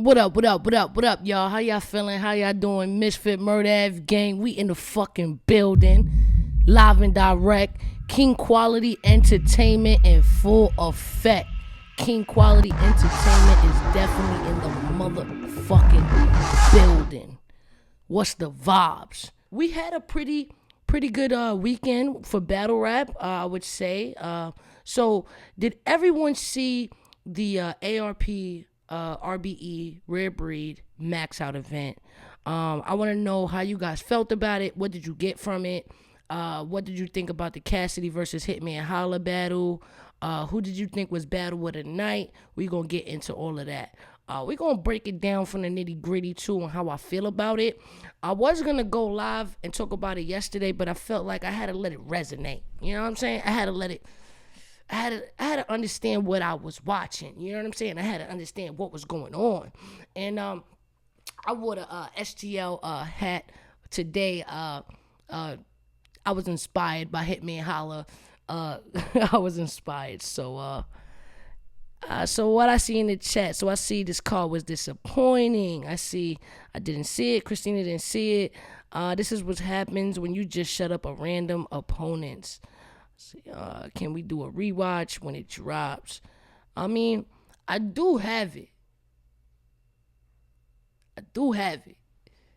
What up, what up, what up, what up, y'all? How y'all feeling? How y'all doing? Ms.Fit Murder Gang, we in the fucking building. Live and direct. King Quality Entertainment in full effect. King Quality Entertainment is definitely in the motherfucking building. What's the vibes? We had a pretty good weekend for battle rap, I would say. So did everyone see the ARP RBE Rare Breed Max Out event? I want to know how you guys felt about it. What did you get from it? What did you think about the Cassidy versus Hitman Holla battle? Who did you think was battle of the night? We're going to get into all of that. We're going to break it down from the nitty gritty too and how I feel about it. I was going to go live and talk about it yesterday, but I felt like I had to let it resonate. You know what I'm saying? I had to understand what I was watching. You know what I'm saying? I had to understand what was going on. And I wore the STL hat today. I was inspired by Hitman Holla. I was inspired. So what I see in the chat, so I see this card was disappointing. I didn't see it. Christina didn't see it. This is what happens when you just shut up a random opponents. Can we do a rewatch when it drops? I mean, I do have it.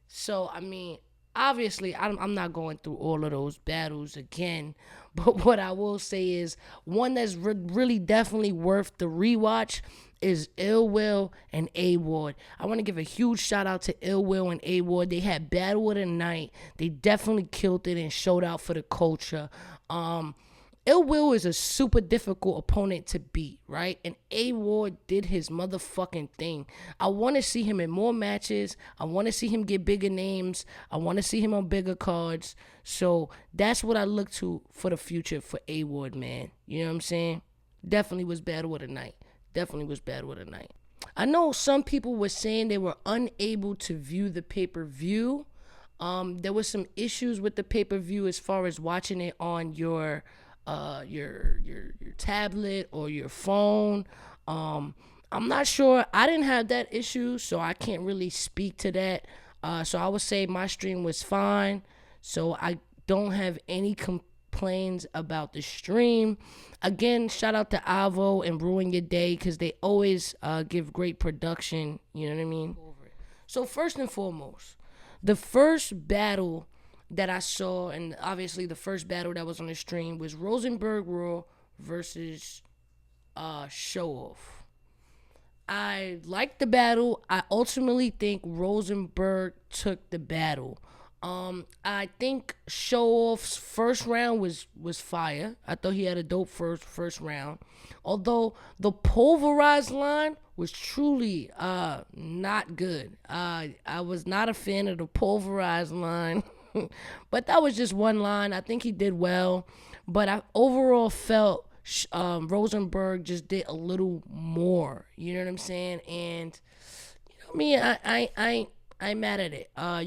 So, I mean, obviously, I'm not going through all of those battles again. But what I will say is one that's really definitely worth the rewatch is Ill Will and A Ward. I want to give a huge shout out to Ill Will and A Ward. They had battle of the night. They definitely killed it and showed out for the culture. Ill Will is a super difficult opponent to beat, right? And A Ward did his motherfucking thing. I want to see him in more matches. I want to see him get bigger names. I want to see him on bigger cards. So that's what I look to for the future for A Ward, man. You know what I'm saying? Definitely was battle of the night. I know some people were saying they were unable to view the pay-per-view. There was some issues with the pay-per-view as far as watching it on your tablet or your phone. I'm not sure. I didn't have that issue, so I can't really speak to that. So I would say my stream was fine. So I don't have any complaints about the stream. Again, shout out to Avo and Ruin Your Day because they always give great production. You know what I mean? So first and foremost, the first battle that I saw, and obviously the first battle that was on the stream, was Rosenberg Raw versus Showoff. I liked the battle. I ultimately think Rosenberg took the battle. I think Showoff's first round was fire. I thought he had a dope first round. Although the pulverized line was truly not good. I was not a fan of the pulverized line. But that was just one line. I think he did well. But I overall felt Rosenberg just did a little more. You know what I'm saying? And you know me, I ain't mad at it. I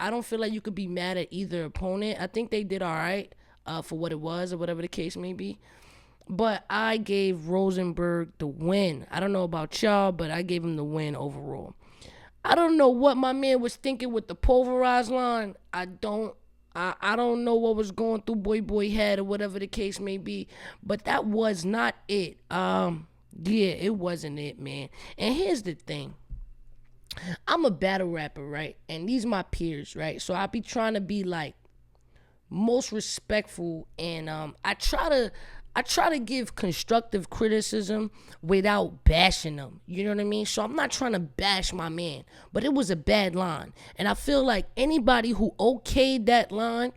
don't feel like you could be mad at either opponent. I think they did all right for what it was or whatever the case may be. But I gave Rosenberg the win. I don't know about y'all, but I gave him the win overall. I don't know what my man was thinking with the pulverized line. I don't know what was going through Boy head or whatever the case may be, but that was not it. Yeah, it wasn't it, man. And here's the thing. I'm a battle rapper, right? And these my peers, right? So I be trying to be like most respectful, and I try to give constructive criticism without bashing them. You know what I mean? So I'm not trying to bash my man, but it was a bad line. And I feel like anybody who okayed that line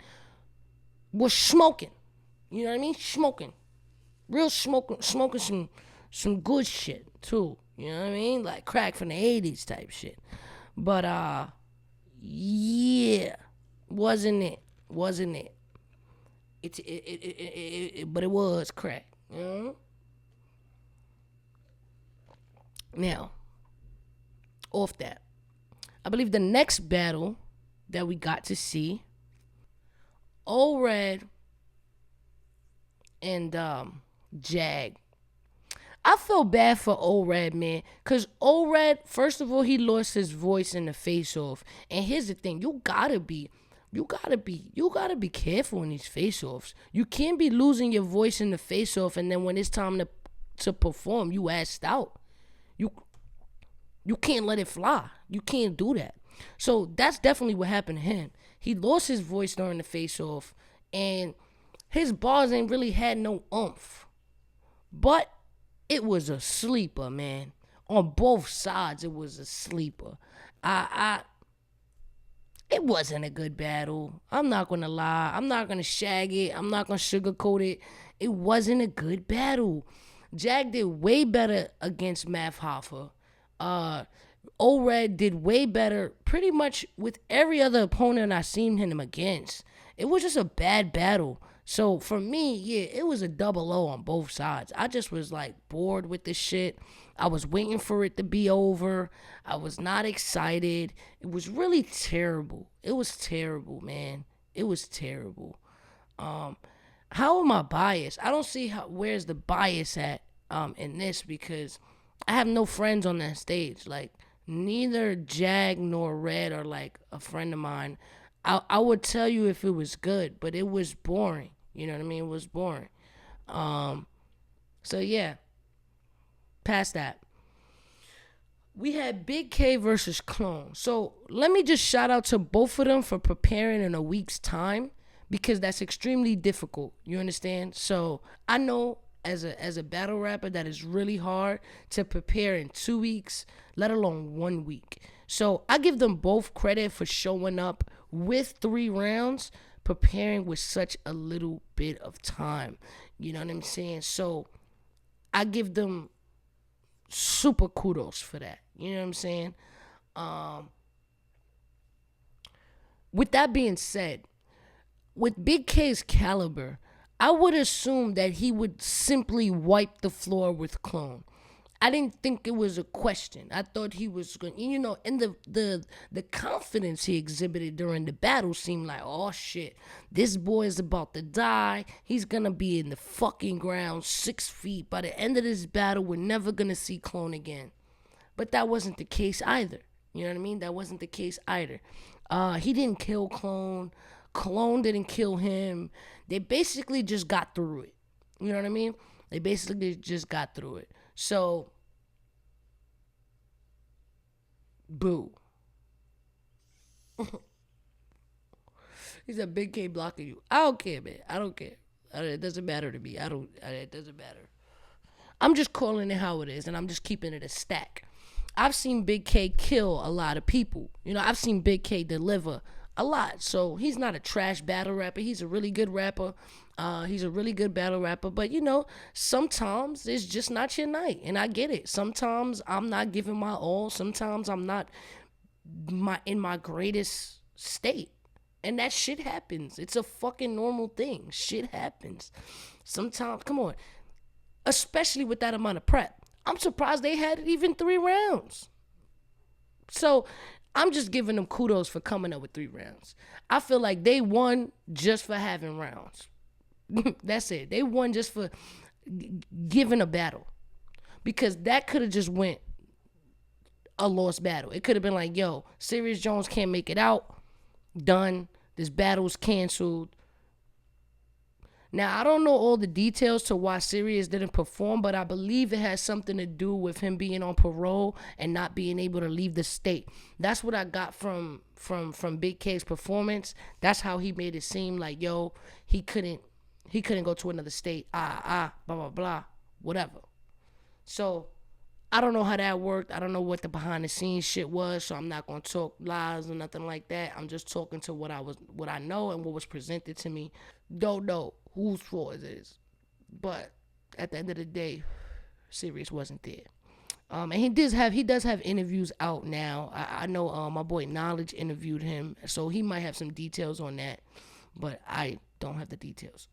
was smoking. You know what I mean? Smoking. Real smoking some good shit too. You know what I mean? Like crack from the 80s type shit. But yeah, wasn't it. But it was crack. You know? Now, off that, I believe the next battle that we got to see, Old Red and Jag. I feel bad for O-Red, man. Cause O-Red, first of all, he lost his voice in the face-off. And here's the thing, you gotta be careful in these face-offs. You can't be losing your voice in the face-off, and then when it's time to perform, you assed out. You you can't let it fly. You can't do that. So that's definitely what happened to him. He lost his voice during the face-off, and his bars ain't really had no oomph. But it was a sleeper, man. On both sides, it was a sleeper. I it wasn't a good battle. I'm not gonna lie. I'm not gonna shag it. I'm not gonna sugarcoat it. It wasn't a good battle. Jag did way better against Math Hoffa. Uh O-Red did way better pretty much with every other opponent I seen him against. It was just a bad battle. So for me, yeah, it was a double O on both sides. I just was like bored with this shit. I was waiting for it to be over. I was not excited. It was really terrible. It was terrible, man. It was terrible. How am I biased? I don't see where's the bias at in this, because I have no friends on that stage. Like, neither Jag nor Red are like a friend of mine. I would tell you if it was good, but it was boring. You know what I mean? It was boring. So yeah, past that. We had Big K versus Clone. So let me just shout out to both of them for preparing in a week's time, because that's extremely difficult. You understand? So I know as a battle rapper that is really hard to prepare in 2 weeks, let alone 1 week. So I give them both credit for showing up with 3 rounds, preparing with such a little bit of time. You know what I'm saying? So I give them super kudos for that. You know what I'm saying? With that being said, with Big K's caliber, I would assume that he would simply wipe the floor with Clone. I didn't think it was a question. I thought he was going, and the confidence he exhibited during the battle seemed like, oh shit, this boy is about to die. He's gonna be in the fucking ground 6 feet. By the end of this battle, we're never gonna see Clone again. But that wasn't the case either. You know what I mean? That wasn't the case either. He didn't kill Clone. Clone didn't kill him. They basically just got through it. You know what I mean? They basically just got through it. So, boo. He said Big K blocking you. I don't care, man. I don't care. It doesn't matter to me. It doesn't matter. I'm just calling it how it is, and I'm just keeping it a stack. I've seen Big K kill a lot of people. I've seen Big K deliver a lot. So he's not a trash battle rapper. He's a really good rapper. He's a really good battle rapper. But sometimes it's just not your night, and I get it. Sometimes I'm not giving my all. Sometimes I'm not in my greatest state, and that shit happens. It's a fucking normal thing. Shit happens. Sometimes, come on, especially with that amount of prep. I'm surprised they had even 3 rounds. So I'm just giving them kudos for coming up with 3 rounds. I feel like they won just for having rounds. That's it. They won just for giving a battle. Because that could have just went a lost battle. It could have been like, yo, Serious Jones can't make it out. Done. This battle's canceled. Now, I don't know all the details to why Sirius didn't perform, but I believe it has something to do with him being on parole and not being able to leave the state. That's what I got from Big K's performance. That's how he made it seem like, yo, he couldn't go to another state. Blah, blah, blah, whatever. So, I don't know how that worked. I don't know what the behind the scenes shit was, so I'm not going to talk lies or nothing like that. I'm just talking to what I know and what was presented to me. Don't know whose fault it is, but at the end of the day, Sirius wasn't there. And he does have interviews out now. I know my boy Knowledge interviewed him, so he might have some details on that, but I don't have the details.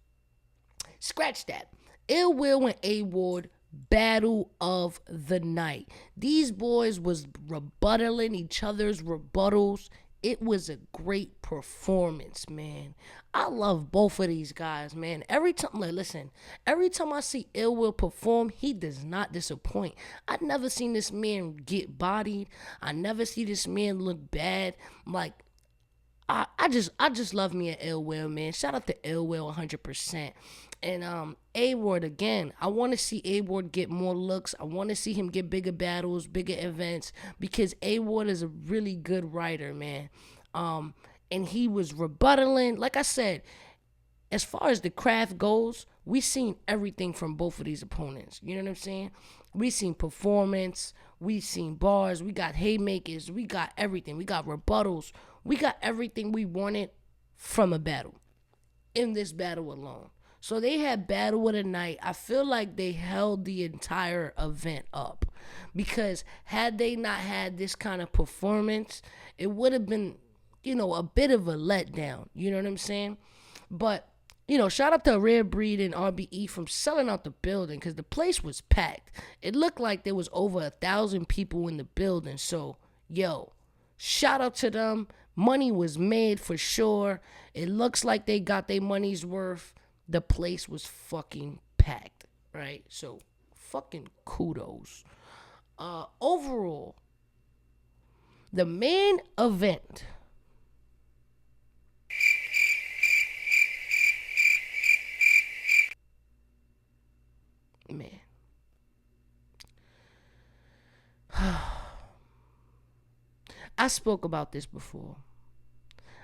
Scratch that. Ill Will and A Ward, battle of the night. These boys was rebuttaling each other's rebuttals It was a great performance, man. I love both of these guys, man. Every time, like, listen, every time I see Ill Will perform, he does not disappoint. I never seen this man get bodied. I never see this man look bad. Like, I just love me an Ill Will, man. Shout out to Ill Will 100%. And A Ward again. I want to see A Ward get more looks. I want to see him get bigger battles, bigger events, because A Ward is a really good writer, man. And he was rebuttaling. Like I said, as far as the craft goes, we seen everything from both of these opponents. You know what I'm saying? We seen performance, we seen bars, we got haymakers, we got everything. We got rebuttals. We got everything we wanted from a battle in this battle alone. So they had battle of the night. I feel like they held the entire event up, because had they not had this kind of performance, it would have been, a bit of a letdown. You know what I'm saying? But, shout out to Rare Breed and RBE from selling out the building, because the place was packed. It looked like there was over 1,000 people in the building. So, shout out to them. Money was made for sure. It looks like they got their money's worth. The place was fucking packed, right? So, fucking kudos. Overall, the main event. Man. I spoke about this before.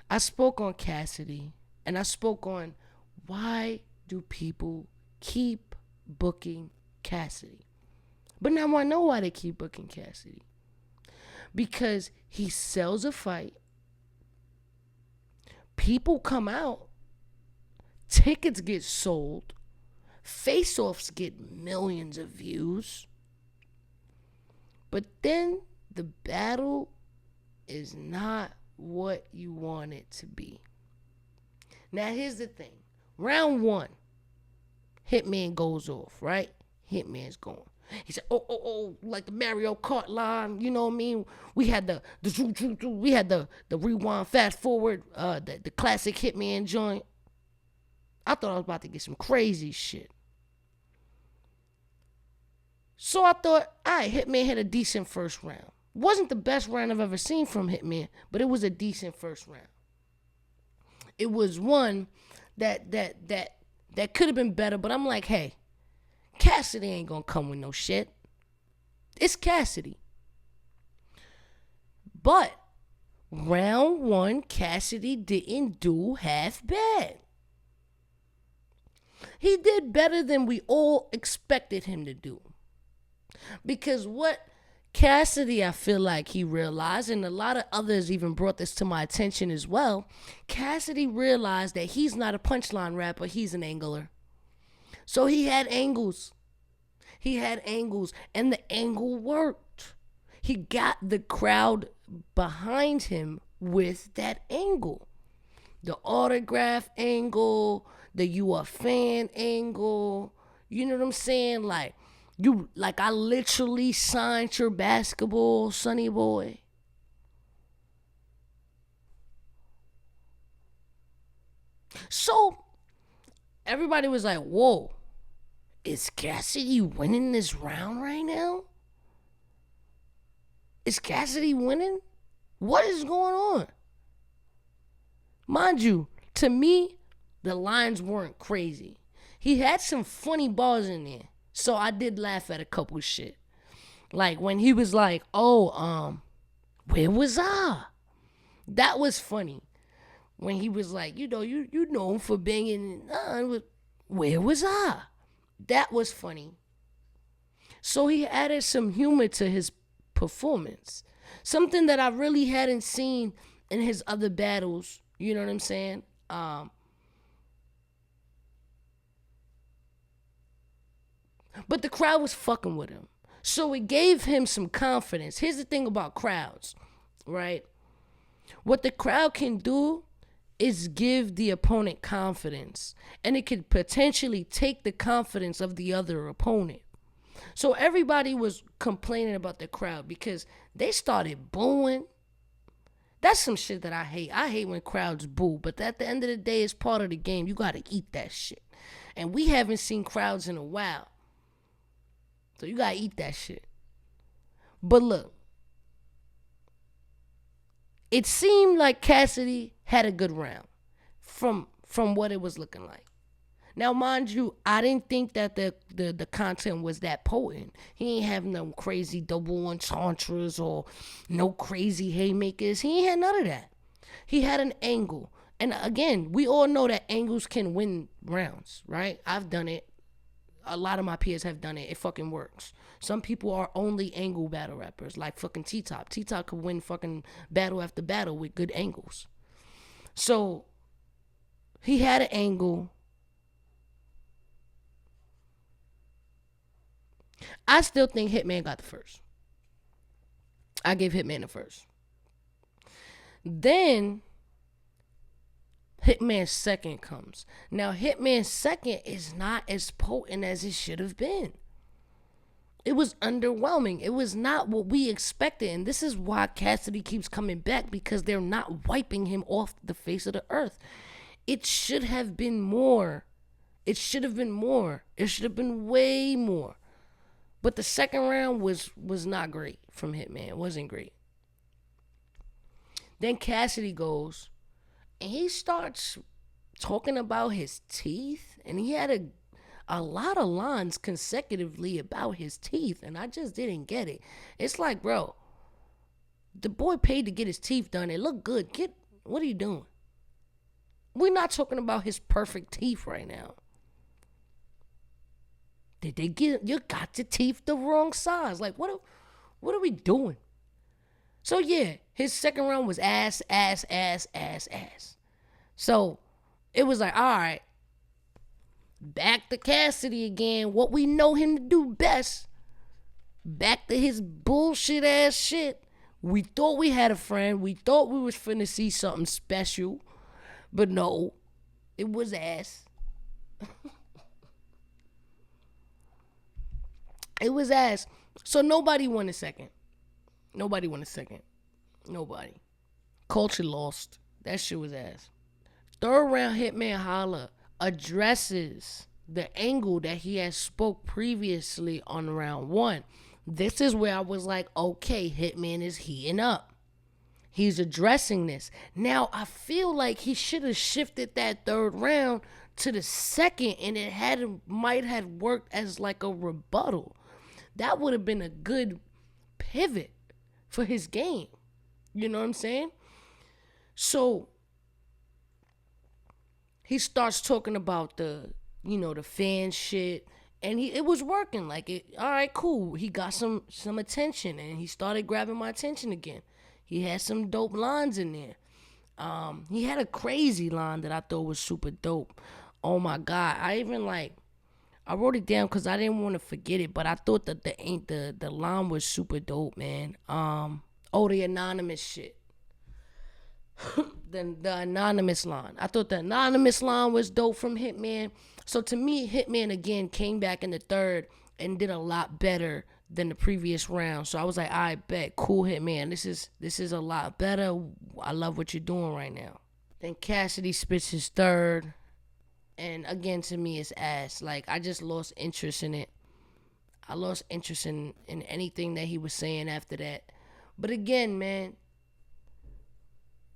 I spoke on Cassidy, and I spoke on why do people keep booking Cassidy. But now I know why they keep booking Cassidy. Because he sells a fight. People come out. Tickets get sold. Face-offs get millions of views. But then the battle is not what you want it to be. Now here's the thing. Round 1, Hitman goes off, right? Hitman's going. He said, oh, like the Mario Kart line, you know what I mean? We had the rewind, fast forward, the classic Hitman joint. I thought I was about to get some crazy shit. So I thought, all right, Hitman had a decent first round. Wasn't the best round I've ever seen from Hitman, but it was a decent first round. It was one that could have been better, but I'm like, hey, Cassidy ain't gonna come with no shit. It's Cassidy. But round 1, Cassidy didn't do half bad. He did better than we all expected him to do. Because what Cassidy, I feel like he realized, and a lot of others even brought this to my attention as well, Cassidy realized that he's not a punchline rapper, he's an angler. So he had angles. And the angle worked. He got the crowd behind him with that angle. The autograph angle, the you a fan angle. You know what I'm saying? Like I literally signed your basketball, sonny boy. So everybody was like, whoa, is Cassidy winning this round right now? Is Cassidy winning? What is going on? Mind you, to me, the lines weren't crazy. He had some funny bars in there. So I did laugh at a couple shit. Like when he was like, where was I? That was funny. When he was like, you know him for banging, where was I? That was funny. So he added some humor to his performance. Something that I really hadn't seen in his other battles. You know what I'm saying? But the crowd was fucking with him. So it gave him some confidence. Here's the thing about crowds, right? What the crowd can do is give the opponent confidence. And it could potentially take the confidence of the other opponent. So everybody was complaining about the crowd because they started booing. That's some shit that I hate. I hate when crowds boo, but at the end of the day, it's part of the game. You gotta eat that shit. And we haven't seen crowds in a while. So you gotta eat that shit. But look, it seemed like Cassidy had a good round from what it was looking like. Now, mind you, I didn't think that the content was that potent. He ain't have no crazy double entendres or no crazy haymakers. He ain't had none of that. He had an angle. And again, we all know that angles can win rounds, right? I've done it. A lot of my peers have done it. It fucking works. Some people are only angle battle rappers, like fucking T-Top. T-Top could win fucking battle after battle with good angles. So, he had an angle. I still think Hitman got the first. I gave Hitman the first. Then Hitman's second comes. Now, Hitman's second is not as potent as it should have been. It was underwhelming. It was not what we expected. And this is why Cassidy keeps coming back, because they're not wiping him off the face of the earth. It should have been more. It should have been more. It should have been way more. But the second round was not great from Hitman. It wasn't great. Then Cassidy goes, and he starts talking about his teeth. And he had a lot of lines consecutively about his teeth. And I just didn't get it. It's like, bro, the boy paid to get his teeth done. It looked good. What are you doing? We're not talking about his perfect teeth right now. Did they you got your teeth the wrong size? Like, what are we doing? So yeah, his second round was ass. So it was like, all right, back to Cassidy again. What we know him to do best. Back to his bullshit ass shit. We thought we had a friend. We thought we was finna see something special. But no, it was ass. It was ass. So nobody won a second. Nobody. Culture lost. That shit was ass. Third round, Hitman Holla addresses the angle that he had spoke previously on round one. This is where I was like, okay, Hitman is heating up. He's addressing this. Now, I feel like he should have shifted that third round to the second, and it might have worked as like a rebuttal. That would have been a good pivot for his game. You know what I'm saying? So he starts talking about the fan shit, and it was working. Like, all right, cool. He got some attention, and he started grabbing my attention again. He had some dope lines in there. He had a crazy line that I thought was super dope. Oh my God. I wrote it down because I didn't want to forget it, but I thought that the line was super dope, man. The anonymous shit. the anonymous line. I thought the anonymous line was dope from Hitman. So to me, Hitman again came back in the third and did a lot better than the previous round. So I was like, I bet, cool, Hitman. This is a lot better. I love what you're doing right now. Then Cassidy spits his third. And again, to me, it's ass. Like, I just lost interest in it. I lost interest in anything that he was saying after that. But again, man,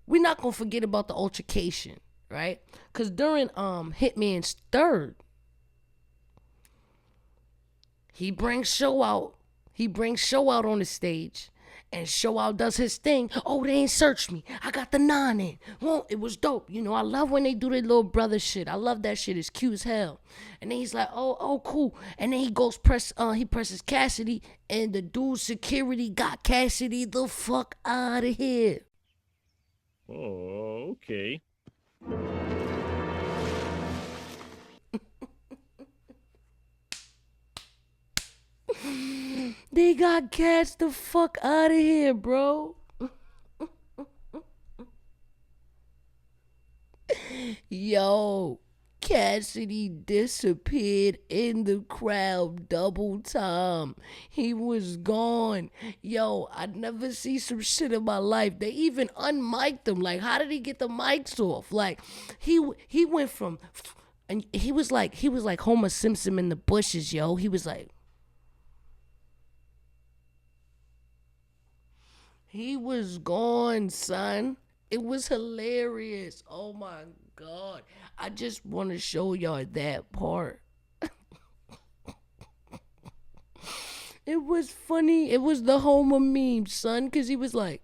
we're not going to forget about the altercation, right? Because during Hitman's third, he brings Showoff on the stage. And Showoff does his thing. Oh, they ain't searched me. I got the 9 in. Well, it was dope. I love when they do their little brother shit. I love that shit. It's cute as hell. And then he's like, oh, cool. And then he presses Cassidy, and the dude's security got Cassidy the fuck out of here. Oh, okay. They got Cass the fuck out of here, bro. Yo, Cassidy disappeared in the crowd double time. He was gone. Yo, I never see some shit in my life. They even unmiked him. Like, how did he get the mics off? Like, he went from, and he was like Homer Simpson in the bushes, yo. He was like, he was gone, son. It was hilarious. Oh my God. I just want to show y'all that part. It was funny. It was the Homer meme, son, because he was like.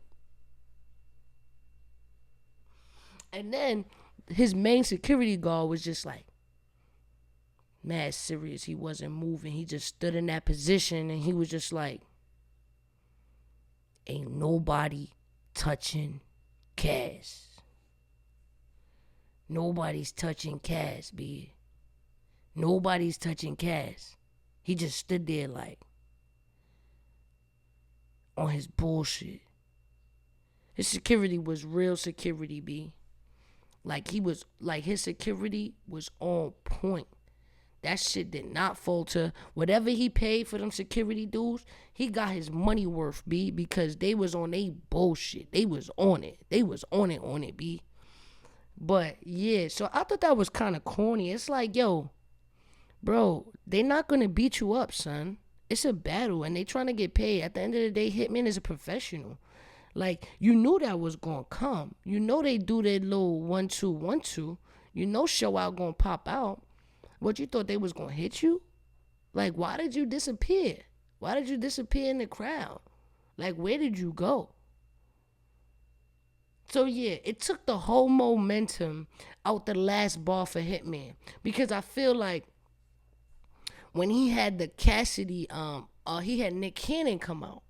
And then his main security guard was just like mad serious. He wasn't moving. He just stood in that position and he was just like, ain't nobody touching Cass. Nobody's touching Cass, B. Nobody's touching Cass. He just stood there like on his bullshit. His security was real security, B. Like his security was on point. That shit did not falter. Whatever he paid for them security dudes, he got his money worth, B, because they was on they bullshit. They was on it. They was on it, B. But yeah, so I thought that was kind of corny. It's like, yo, bro, they not gonna beat you up, son. It's a battle and they trying to get paid. At the end of the day, Hitman is a professional. Like, you knew that was gonna come. You know they do their little 1-2, 1-2. You know Showoff gonna pop out. What, you thought they was gonna hit you? Like, why did you disappear? Why did you disappear in the crowd? Like, where did you go? So yeah, it took the whole momentum out the last bar for Hitman. Because I feel like when he had the Cassidy, he had Nick Cannon come out.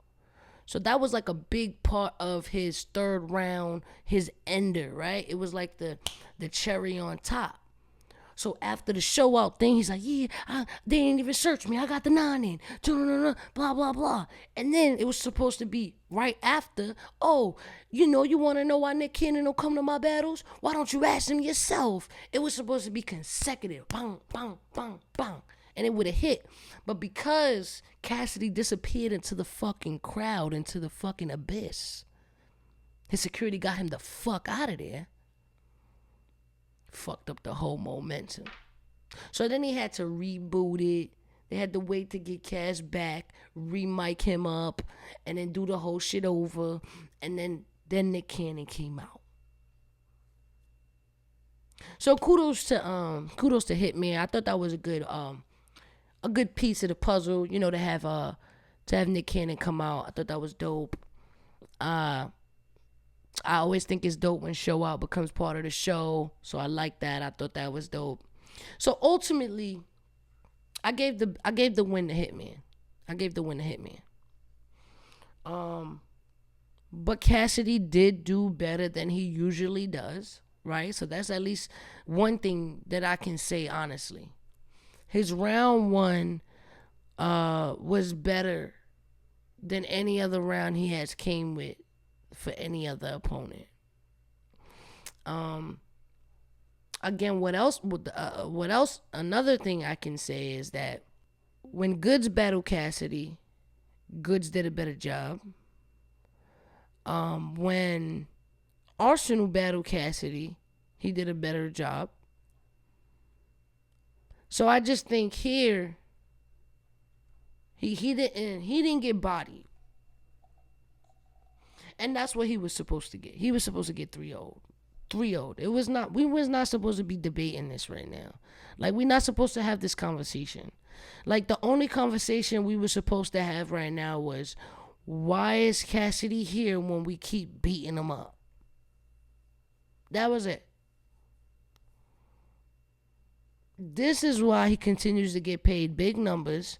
So that was like a big part of his third round, his ender, right? It was like the cherry on top. So after the Showoff thing, he's like, yeah, they didn't even search me. I got the 9 in. Blah, blah, blah. And then it was supposed to be right after, oh, you want to know why Nick Cannon don't come to my battles? Why don't you ask him yourself? It was supposed to be consecutive. Bang, bang, bang, bang. And it would have hit. But because Cassidy disappeared into the fucking crowd, into the fucking abyss, his security got him the fuck out of there. Fucked up the whole momentum. So then he had to reboot it. They had to wait to get Cass back, re-mic him up, and then do the whole shit over. And then Nick Cannon came out. So kudos to Hitman. I thought that was a good piece of the puzzle, to have Nick Cannon come out. I thought that was dope. I always think it's dope when Showoff becomes part of the show, so I like that. I thought that was dope. So ultimately, I gave the win to Hitman. But Cassidy did do better than he usually does, right? So that's at least one thing that I can say honestly. His round 1 was better than any other round he has came with for any other opponent. Again, what else? Another thing I can say is that when Goods battled Cassidy, Goods did a better job. When Arsenal battled Cassidy, he did a better job. So I just think here, he didn't get bodied. And that's what he was supposed to get. He was supposed to get 3-0. 3-0. We was not supposed to be debating this right now. Like, we're not supposed to have this conversation. Like, the only conversation we were supposed to have right now was, why is Cassidy here when we keep beating him up? That was it. This is why he continues to get paid big numbers.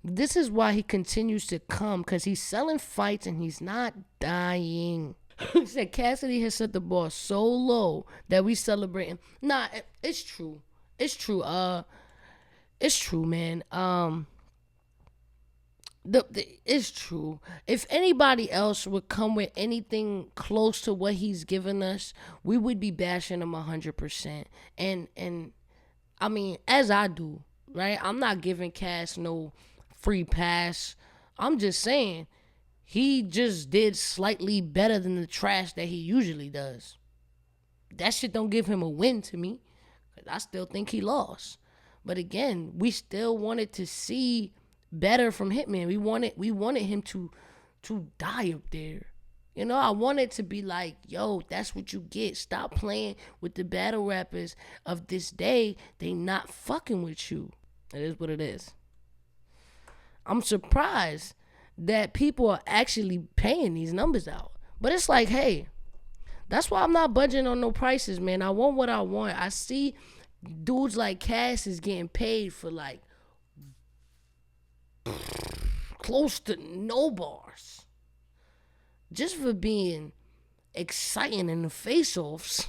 This is why he continues to come, because he's selling fights and he's not dying. He said Cassidy has set the bar so low that we celebrating. Nah, it's true. It's true. It's true, man. It's true. If anybody else would come with anything close to what he's given us, we would be bashing him 100%. And I mean, as I do, right? I'm not giving Cass no free pass. I'm just saying he just did slightly better than the trash that he usually does. That shit don't give him a win to me. I still think he lost. But again, we still wanted to see better from Hitman. We wanted him to die up there. You know, I wanted to be like, yo, that's what you get. Stop playing with the battle rappers of this day. They not fucking with you. It is what it is. I'm surprised that people are actually paying these numbers out. But it's like, hey, that's why I'm not budging on no prices, man. I want what I want. I see dudes like Cass is getting paid for like close to no bars just for being exciting in the face-offs.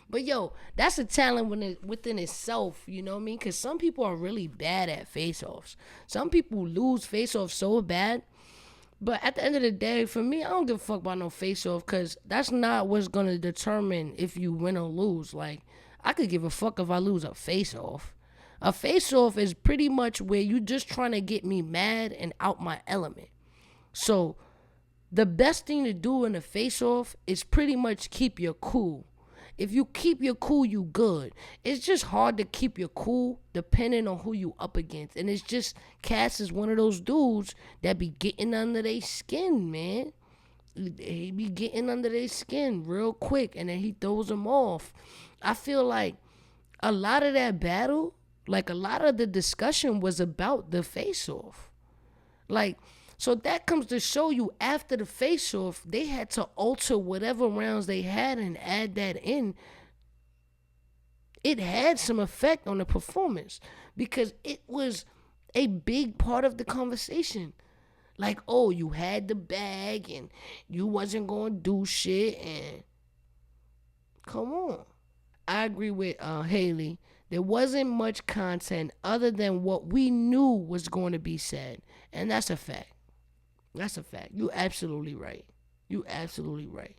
But yo, that's a talent within itself, you know what I mean? Because some people are really bad at face-offs. Some people lose face-offs so bad. But at the end of the day, for me, I don't give a fuck about no face-off because that's not what's going to determine if you win or lose. Like, I could give a fuck if I lose a face-off. A face-off is pretty much where you just trying to get me mad and out my element. So, the best thing to do in a face-off is pretty much keep your cool. If you keep your cool, you good. It's just hard to keep your cool depending on who you up against. And it's just, Cass is one of those dudes that be getting under their skin, man. He be getting under their skin real quick and then he throws them off. I feel like a lot of that battle, like a lot of the discussion was about the face-off. Like, so that comes to show you after the face-off, they had to alter whatever rounds they had and add that in. It had some effect on the performance because it was a big part of the conversation. Like, oh, you had the bag and you wasn't going to do shit and come on. I agree with Haley. There wasn't much content other than what we knew was going to be said. And that's a fact. That's a fact. You absolutely right. You absolutely right.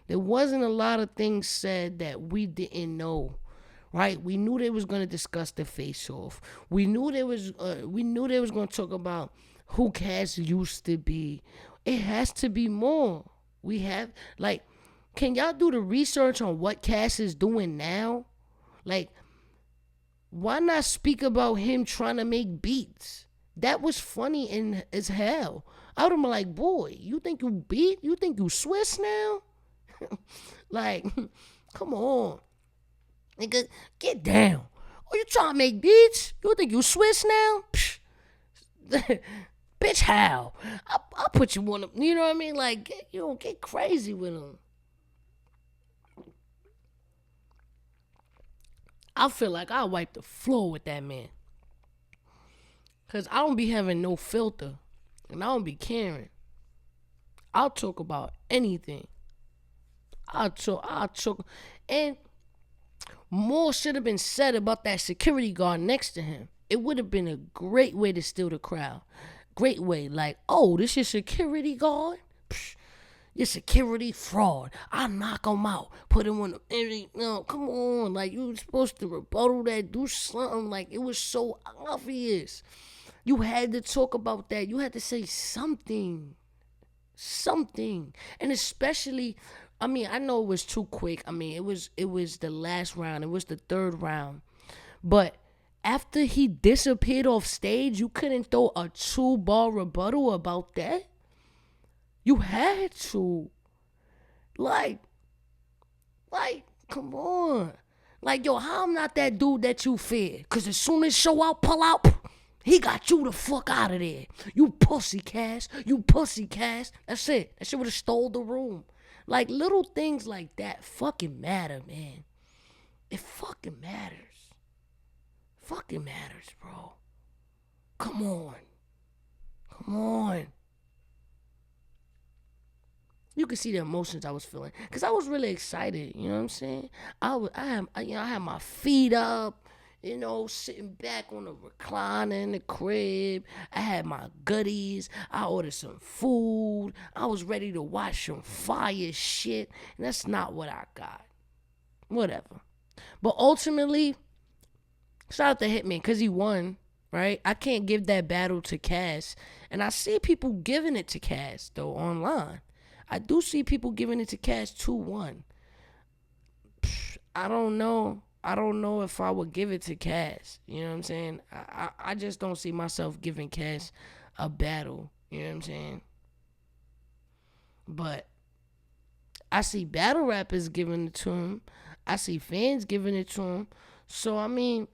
There wasn't a lot of things said that we didn't know, right? We knew they was gonna discuss the face-off. We knew they was gonna talk about who Cass used to be. It has to be more. We have like, can y'all do the research on what Cass is doing now? Like, why not speak about him trying to make beats? That was funny as hell. I would have been like, boy, you think you beat? You think you Swiss now? Like, come on. Nigga, get down. Oh, you trying to make beats? You think you Swiss now? Bitch, how? I'll put you on them. You know what I mean? Like, get crazy with them. I feel like I'll wipe the floor with that man. Because I don't be having no filter. And I don't be caring. I'll talk about anything. I'll talk. And more should have been said about that security guard next to him. It would have been a great way to steal the crowd. Great way. Like, oh, this your security guard? Psh, your security fraud. I knock him out. Put him on the... No, come on. Like, you were supposed to rebuttal that. Do something. Like, it was so obvious. You had to talk about that. You had to say something. Something. And especially, I mean, I know it was too quick. I mean, it was the last round. It was the third round. But after he disappeared off stage, you couldn't throw a 2-bar rebuttal about that. You had to. Like, come on. Like, yo, how I'm not that dude that you fear? Because as soon as Showoff pull out... He got you the fuck out of there. You pussy Cass. You pussy Cass. That's it. That shit would have stole the room. Like, little things like that fucking matter, man. It fucking matters. Fucking matters, bro. Come on. Come on. You can see the emotions I was feeling. Because I was really excited. You know what I'm saying? I had my feet up. You know, sitting back on the recliner in the crib. I had my goodies. I ordered some food. I was ready to watch some fire shit. And that's not what I got. Whatever. But ultimately, shout out to Hitman because he won, right? I can't give that battle to Cass. And I see people giving it to Cass, though, online. I do see people giving it to Cass 2-1. I don't know. I don't know if I would give it to Cass. You know what I'm saying? I just don't see myself giving Cass a battle. You know what I'm saying? But I see battle rappers giving it to him. I see fans giving it to him. So, I mean,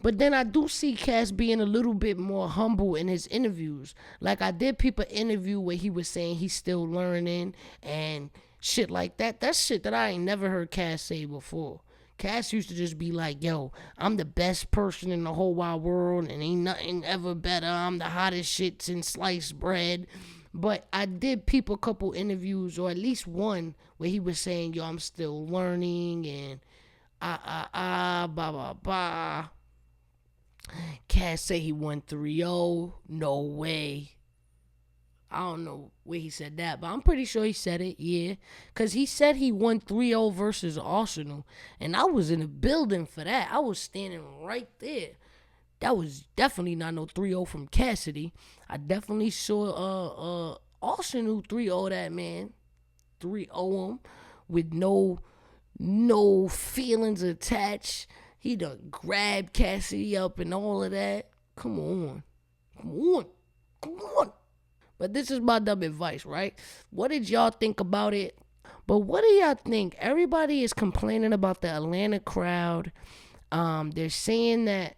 but then I do see Cass being a little bit more humble in his interviews. Like I did peep an interview where he was saying he's still learning and shit like that. That's shit that I ain't never heard Cass say before. Cass used to just be like, yo, I'm the best person in the whole wide world and ain't nothing ever better. I'm the hottest shit since sliced bread. But I did peep a couple interviews, or at least one, where he was saying, yo, I'm still learning and blah, blah, blah. Cass say he won 3-0. No way. I don't know where he said that, but I'm pretty sure he said it, yeah. Because he said he won 3-0 versus Arsenal, and I was in the building for that. I was standing right there. That was definitely not no 3-0 from Cassidy. I definitely saw Arsenal 3-0 that man. 3-0 him with no feelings attached. He done grabbed Cassidy up and all of that. Come on. But this is my dumb advice, right? What did y'all think about it? But what do y'all think? Everybody is complaining about the Atlanta crowd. They're saying that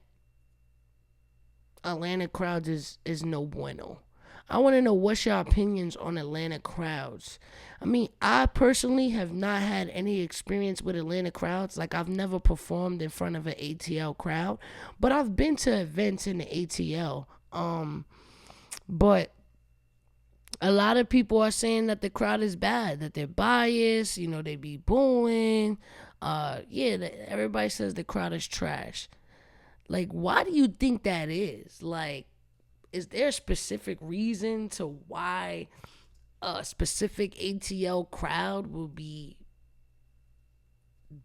Atlanta crowds is no bueno. I want to know what's your opinions on Atlanta crowds. I mean, I personally have not had any experience with Atlanta crowds. Like, I've never performed in front of an ATL crowd, but I've been to events in the ATL. But a lot of people are saying that the crowd is bad, that they're biased, they be booing. Everybody says the crowd is trash. Like, why do you think that is? Like, is there a specific reason to why a specific ATL crowd will be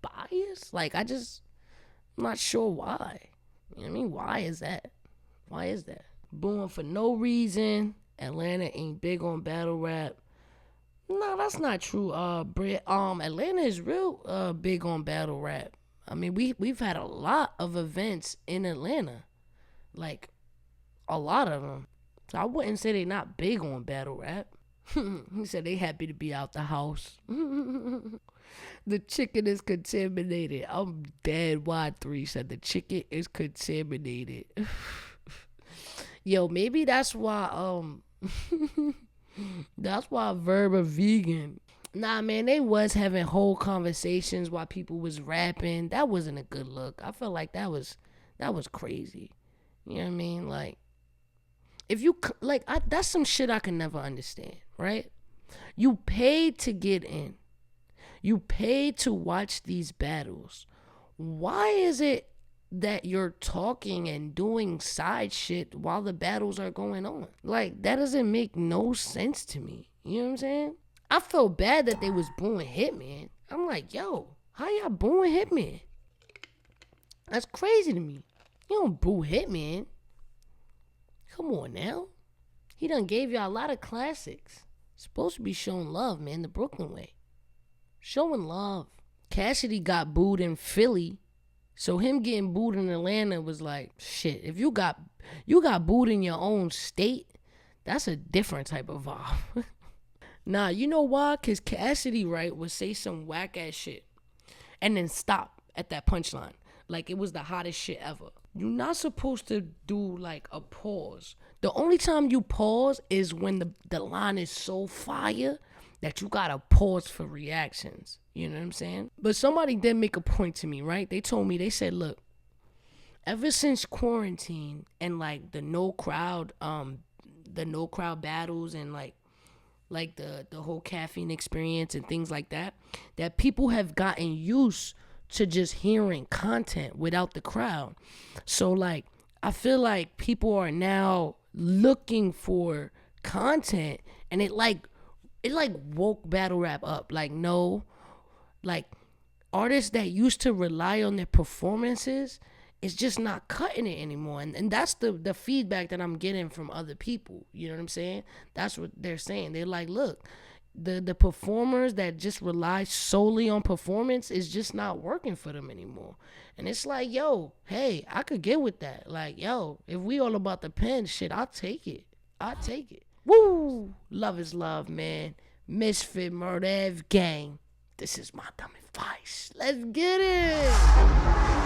biased? Like, I'm not sure why. You know what I mean? Why is that? Booing for no reason. Atlanta ain't big on battle rap. No, that's not true. Britt. Atlanta is real big on battle rap. I mean, we've had a lot of events in Atlanta, like a lot of them. So I wouldn't say they not big on battle rap. He said they happy to be out the house. The chicken is contaminated. I'm dead. Y3 said the chicken is contaminated. Yo, maybe that's why that's why Verb are vegan. Nah, man, they was having whole conversations while people was rapping. That wasn't a good look. I felt like that was crazy. You know what I mean? Like, if you that's some shit I can never understand, right? You paid to get in. You paid to watch these battles. Why is it that you're talking and doing side shit while the battles are going on? Like, that doesn't make no sense to me. You know what I'm saying? I felt bad that they was booing Hitman. I'm like, yo, how y'all booing Hitman? That's crazy to me. You don't boo Hitman. Come on now. He done gave y'all a lot of classics. Supposed to be showing love, man, the Brooklyn way. Showing love. Cassidy got booed in Philly. So him getting booed in Atlanta was like, shit, if you got booed in your own state, that's a different type of vibe. Nah, you know why? Because Cassidy, right, would say some whack ass shit and then stop at that punchline. Like it was the hottest shit ever. You're not supposed to do like a pause. The only time you pause is when the line is so fire that you gotta pause for reactions. You know what I'm saying? But somebody did make a point to me, right? They said, look, ever since quarantine and like the no crowd battles and like the whole caffeine experience and things like that people have gotten used to just hearing content without the crowd. So like I feel like people are now looking for content and it woke battle rap up. Like, no, Like, artists that used to rely on their performances is just not cutting it anymore. And that's the feedback that I'm getting from other people. You know what I'm saying? That's what they're saying. They're like, look, the performers that just rely solely on performance is just not working for them anymore. And it's like, yo, hey, I could get with that. Like, yo, if we all about the pen, shit, I'll take it. Woo! Love is love, man. Misfit Murder Gang. This is my dumb advice. Let's get it.